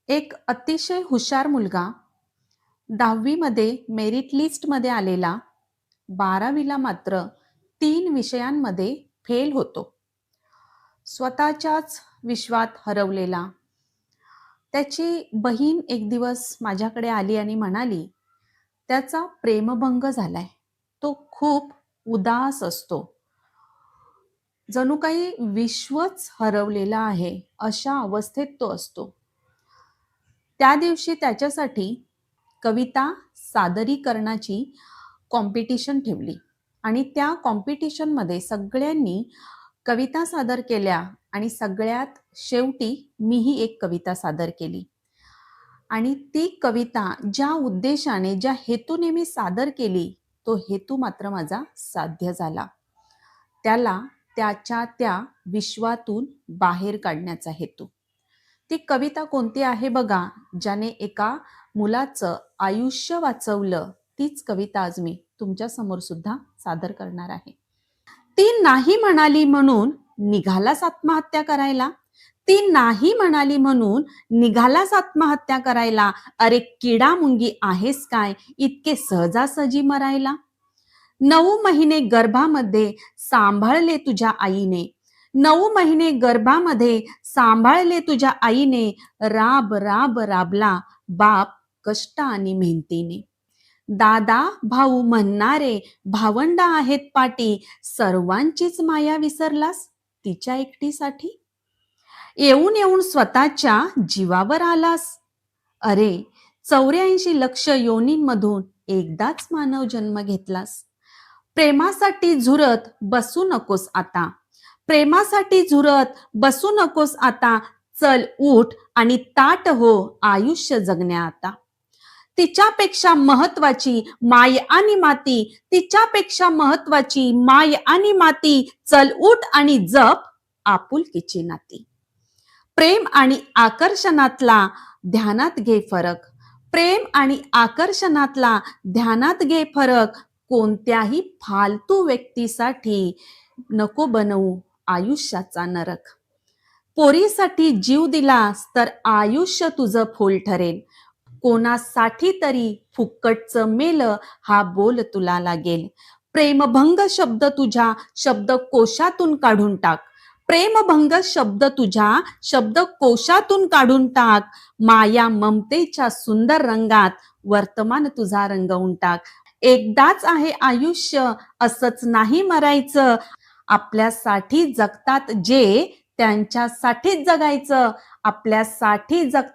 एक अतिशय हुशार मुलगा 10वी मध्ये मेरिट लिस्टमध्ये आलेला, 12वीला मात्र 3 विषयांमध्ये फेल होतो. स्वतःच्याच विश्वात हरवलेला. त्याची बहीण एक दिवस माझ्याकडे आली आणि म्हणाली, त्याचा प्रेमभंग झालाय. तो खूप उदास असतो. जणू काही विश्वच हरवलेला आहे, अशा अवस्थेत तो असतो. त्या दिवशी त्याच्यासाठी कविता सादरीकरणाची कॉम्पिटिशन ठेवली आणि त्या कॉम्पिटिशनमध्ये सगळ्यांनी कविता सादर केल्या आणि सगळ्यात शेवटी मीही एक कविता सादर केली. आणि ती कविता ज्या उद्देशाने, ज्या हेतूने मी सादर केली, तो हेतू मात्र माझा साध्य झाला. त्याला त्याच्या त्या विश्वातून बाहेर काढण्याचा हेतू. ती कविता कोणती आहे बघा, ज्याने एका मुलाचं आयुष्य वाचवलं. तीच कविता आज मी तुमच्या समोर सुद्धा सादर करणार आहे. ती नाही म्हणाली म्हणून निघालास आत्महत्या करायला. ती नाही म्हणाली म्हणून निघालास आत्महत्या करायला. अरे किडा मुंगी आहेस काय इतके सहजासहजी मरायला. 9 महिने गर्भामध्ये सांभाळले तुझ्या आईने. 9 महिने गर्भामध्ये सांभाळले तुझ्या आईने. राब राब राबला बाप कष्ट आणि मेहनतीने. दादा भाऊ म्हणणारे भावंड आहेत पाटी. सर्वांचीच माया विसरलास तिच्या एकटीसाठी. येऊन येऊन स्वतःच्या जीवावर आलास. अरे 84 लक्ष योनींमधून एकदाच मानव जन्म घेतलास. प्रेमासाठी झुरत बसू नकोस आता. प्रेमासाठी झुरत बसू नकोस आता. चल उठ आणि ताट हो आयुष्य जगण्या आता. तिच्यापेक्षा महत्वाची माय आणि माती. तिच्यापेक्षा महत्वाची माय आणि माती. चल उठ आणि जप आपुलकीची नाती. प्रेम आणि आकर्षणातला ध्यानात घे फरक. प्रेम आणि आकर्षणातला ध्यानात घे फरक. कोणत्याही फालतू व्यक्तीसाठी नको बनवू आयुष्याचा नरक. पोरीसाठी जीव दिलास तर आयुष्य तुझं फुल ठरेल. कोणासाठी तरी फुक्कटचं मेल हा बोल तुला लागेल. प्रेमभंग शब्द तुझ्या शब्दकोशातून काढून टाक. प्रेमभंग शब्द तुझ्या शब्दकोशातून काढून टाक. माया ममतेच्या सुंदर रंगात वर्तमान तुझा रंगवून टाक. एकदाच आहे आयुष्य असंच नाही मरायचं. आपल्यासाठी जगतात जे त्यांच्यासाठीच जगायचं. आपल्यासाठी जगतात